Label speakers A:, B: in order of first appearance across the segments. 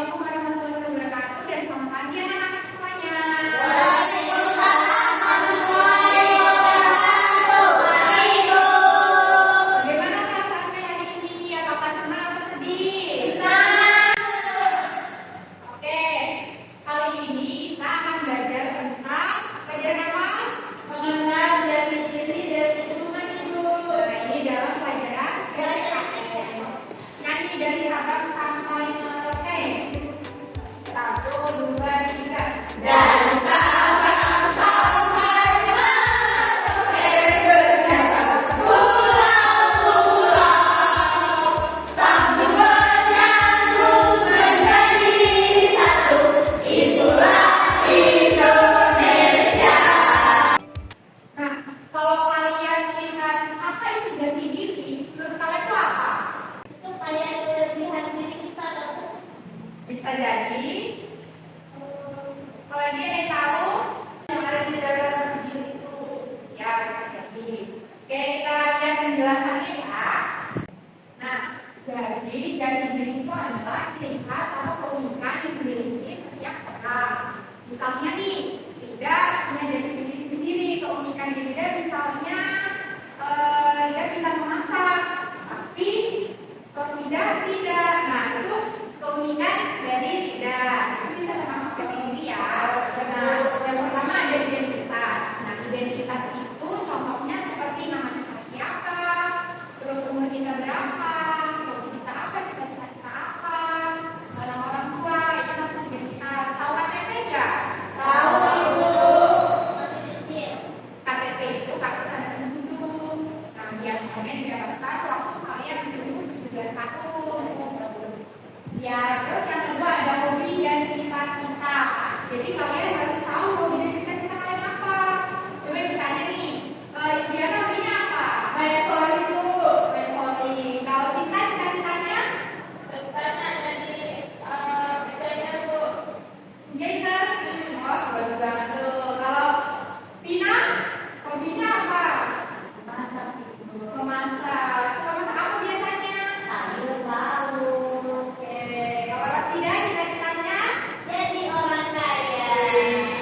A: Assalamualaikum warahmatullahi wabarakatuh dan selamat pagi anak-anak semuanya.
B: Waalaikumsalam warahmatullahi wabarakatuh.
A: Bagaimana perasaannya hari ini? Apakah senang atau sedih?
B: Senang.
A: Oke, kali ini kita akan belajar tentang pelajaran apa?
B: Mengenal jati diri dan lingkungan hidup.
A: Nah, ini dalam pelajaran PPKN. Nyanyi dari Sabang sampai Merauke. 1, 2, 3.
B: Dan Sabang sampai Merauke, pulau-pulau sambil menyambut menjadi satu. Itulah Indonesia.
A: Nah, kalau kalian lihat apa itu jati diri, menurut kalian itu apa?
B: Itu kayak kelebihan diri kita loh.
A: Bisa jadi kalau dia yang tahu yang ada di dalam diri itu, ya bisa jadi. Oke, kita lihat penjelasannya ya. Nah, jadi jati diri itu adalah ciri khas atau keunikan yang dimiliki setiap orang. Misalnya nih, Rida punya jati sendiri-sendiri. Keunikan di Rida misalnya dia pintar memasak, tapi Rosida tidak. Nah, itu keunikan dari Rida. Itu bisa termasuk jati diri ya. Nah, yang pertama ada identitas. Nah, identitas itu contohnya seperti nama kita siapa, terus umur kita berapa, hobi kita apa, cita-cita kita apa, nama orang tua, itu masuk identitas. Tahu KTP nggak?
B: Tahu itu masih kecil.
A: KTP itu kartu tanda penduduk. Nah, biasanya didapatkan waktu kalian berumur 17 tahun. Ya, terus yang kedua ada hobi dan cita-cita. Jadi kalian harus tahu hobi dan cita-cita kalian apa. Coba ibu tanya nih, Istiana hobinya apa?
B: Main volley dulu.
A: Main volley. Kalau Sinta cita-citanya
B: Tanya jadi desainer Bu.
A: desainer. Oh, bagus banget tuh. Kalau Pina hobinya apa?
B: Masak itu.
A: Memasak. Suka masak apa biasanya?
B: Sayur lauk.
A: Oke. Kalau Rosida cita-citanya
B: Jadi orang kaya.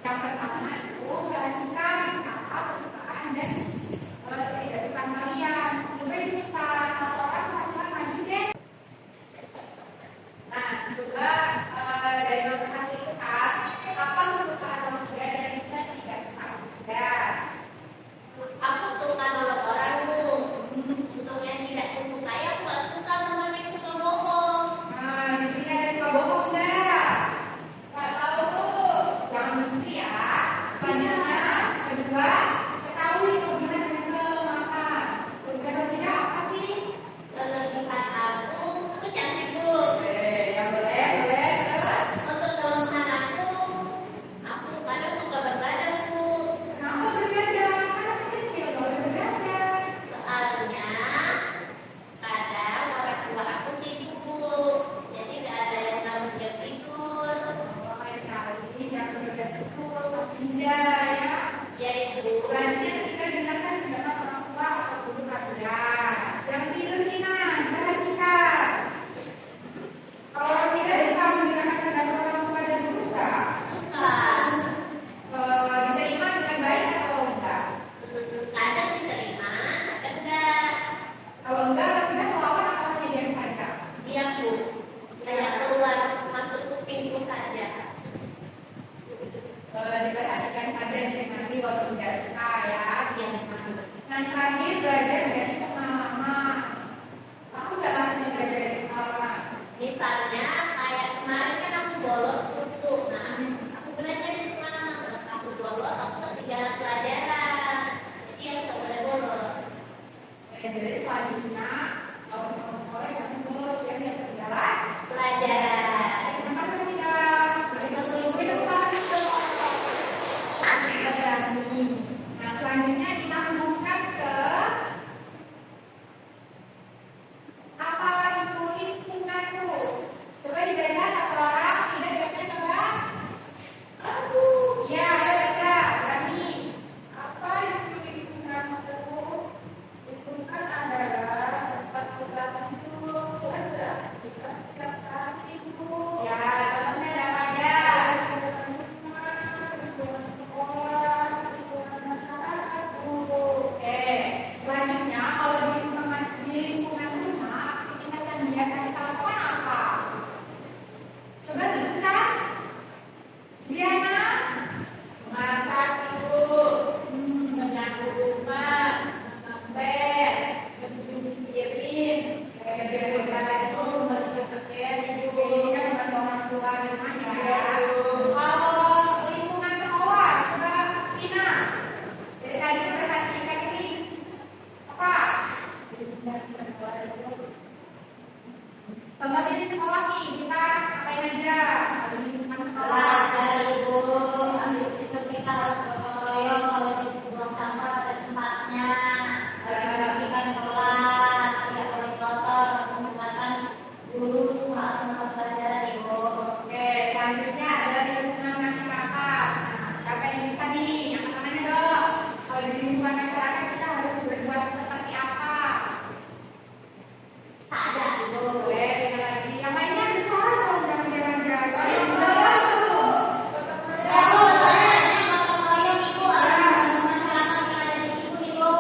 A: Yang pertama itu perhatikan apa kesukaan dan ketidaksukaan kalian. Coba kita satu orang pacaran maju deh. Nah, juga dari nomor satu itu kan, apa kesukaan manusia dan kita tidak suka manusia.
B: Aku suka nolong orang tuh. Untuk yang tidak kusukai, aku gak suka teman yang suka bohong.
A: Nah, di sini ada suka bohong enggak? Nggak tahu tuh. Jangan begitu ya. Selanjutnya, kedua, ketahui kelebihan dan kelemahan. Kelebihan manusia apa sih?
B: Kelebihan aku cantik bu.
A: Oke, yang boleh, terus.
B: Untuk kelemahan aku kadang suka bergadang bu.
A: Kenapa bergadang? Kan masih kecil, boleh bergadang.
B: Soalnya kadang orang tua aku sibuk bu. Jadi gak ada yang namanya jam tidur.
A: Oh, kali jangan bergadang terus, masih muda ya.
B: Ya ibu.
A: Selanjutnya ketika dengarkan pendapat orang tua atau guru kalian. Yang tidur Nina, perhatikan. Kalau tidak suka mendengarkan pendapat orang tua dan guru nggak?
B: Suka.
A: Diterima dengan baik atau enggak?
B: Kadang diterima, kadang enggak.
A: Kalau enggak, maksudnya melawan atau hanya diam saja?
B: Iya bu. Hanya keluar masuk kupingku saja.
A: Diperhatikan saja dan dinikmati walaupun tidak suka ya.
B: Iya.
A: Yang terakhir, belajar dari pengalaman. Aku nggak masih belajar dari pengalaman.
B: Misalnya kayak kemarin kan aku bolos buku. Nah, aku belajar di pengalaman. Aku bolos, aku ketinggalan pelajaran. Jadi aku gak boleh bolos.
A: Jadi selanjutnya, kalau misalnya sekolah jangan bolos ya, biar ketinggalan
B: Pelajaran.
A: terima kasih kak. Itu pasti nah selanjutnya kita menemukan ke apa itu lingkunganku. Coba dibaca satu orang, tidak baca coba. Ya, ayo baca. Berani. Apa itu lingkunganku? Lingkungan adalah tempat tertentu ada setiap hatiku. Ya, contohnya ada apa aja? Lingkungan sekolah, lingkungan masyarakat. Oke, selanjutnya kalau di lingkungan rumah, aktivitas yang biasa kita lakukan apa? Coba sebutkan. Siana, masak dulu, menyapu rumah, ngepel, mencuci piring, beberapa itu berpikir ini kan membantu orang tua di rumah ya. Kalau lingkungan sekolah, coba Ina, dari tadi perhatikan ini apa? Contohnya di sekolah nih, kita ngapain aja? Di lingkungan sekolah.
B: Belajar ibu. Habis itu kita harus gotong royong kalau di buang sampah pada tempatnya. Harus membersihkan kelas. Tidak boleh kotor. Menggunakan guru melakukan pelajaran ibu.
A: Oke, selanjutnya ada di lingkungan masyarakat. Nah, siapa yang bisa nih? Yang pertamanya dong. Kalau di lingkungan masyarakat kita harus berbuat seperti apa?
B: Sadar ibu.
A: Boleh, beda lagi. Yang lainnya bisa dong, jangan jalan-jalan.
B: Ibu, saya ada gotong royong ibu. Harus membantu masyarakat yang ada di situ ibu.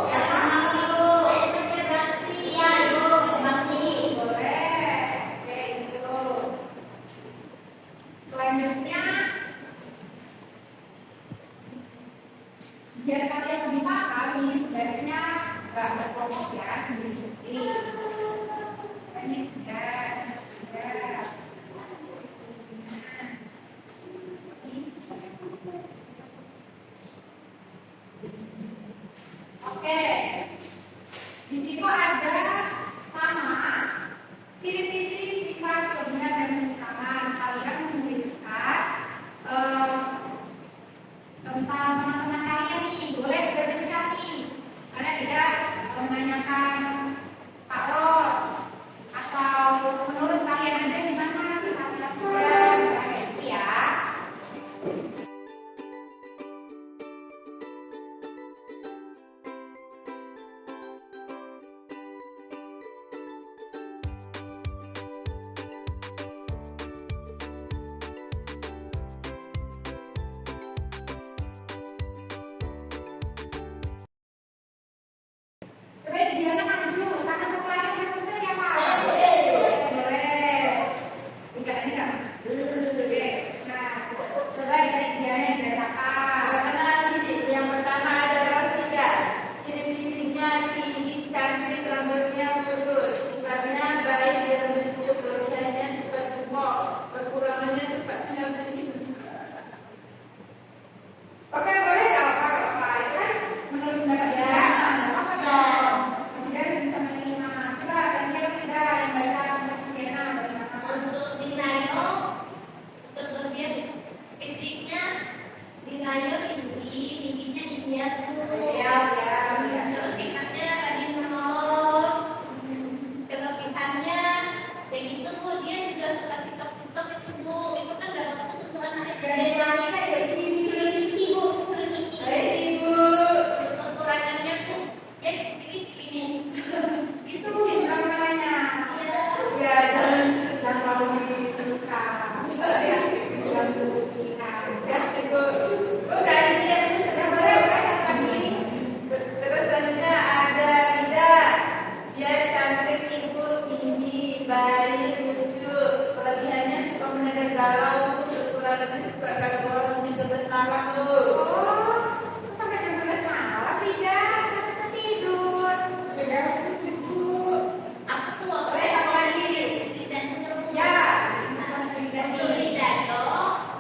B: Yang tahu ibu. Kerja bakti. Iya ibu. Bakti.
A: Boleh. Oke, itu. Selanjutnya, biar kalian lebih paham, ini tugasnya nggak berkelompok ya, sendiri-sendiri. Ini ya. Oke, di situ ada nama, ciri-ciri sifat kelebihan dan kekurangan. Kalian menuliskan tentang teman-teman kalian nih, boleh berbincang nih. Karena tidak menanyakan Pak Ros atau menurut kalian aja gimana sifat-sifat sudah bisa kayak gitu ya.
B: Bayu tinggi, tingginya ideal tuh.
A: Ya, ya, ya.
B: Terus sifatnya rajin menolong. Kelebihannya kayak gitu Bu, dia juga suka TikTok itu Bu. Itu kan gak bagus untuk anak SD. Selidiki Bu, selidiki. Kekurangannya Bu, ya ini
A: Itu sindrom namanya.
B: ya.
A: Ya, jangan terlalu diteruskan. Jangan dibuktikan. Ya, itu. Terus selanjutnya sudah boleh pasang lagi. Terus selanjutnya ada Rida. Dia cantik, ikut, tinggi, baik, lucu. Kelebihannya suka mendadak galau, kurang lebih suka kalau orang mungkin bersalah tuh. Oh, sampai jam bersalah, Rida. Nggak bisa tidur. Beda sibuk.
B: Aku tuh apa
A: Boleh satu lagi.
B: dan itu Bu.
A: Ya,
B: Dan Diri Dayo,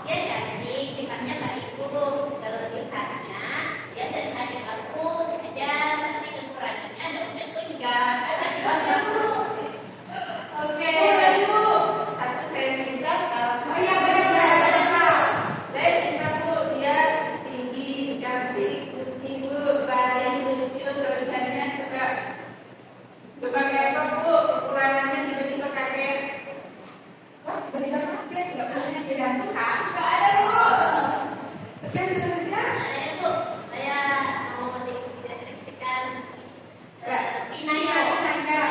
B: dia cantik, sifatnya baik Bu. Kelebihannya, dia sering ajak aku aja, tapi kekurangannya ada aku juga.
A: oke. Bu, satu saya singkat. Oh iya, benar. Saya singkat Bu, dia tinggi, cantik, putih Bu, baik, lucu, kelebihannya suka kayak apa Bu? Kekurangannya tiba-tiba kaget. Wah, tiba-tiba kaget, nggak punya jantung kan? Nggak ada Bu. Saya benar-benar.
B: Saya Bu, saya mau mendistribusikan
A: Ya,
B: Inaya.
A: Inaya.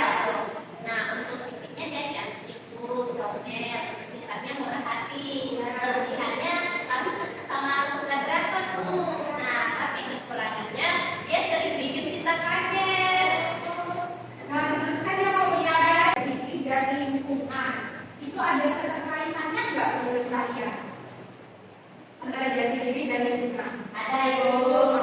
B: Nah, untuk titiknya dia cantik Bu, dongeng, sifatnya murah hati. Kelebihannya kami sama suka drakor Bu. Nah, tapi kekurangannya dia sering bikin kita kaget.
A: Nah, terus kan yang mau ya dari lingkungan itu ada keterkaitannya nggak menurut saya antara jati diri dan lingkungan?
B: Ada Ibu.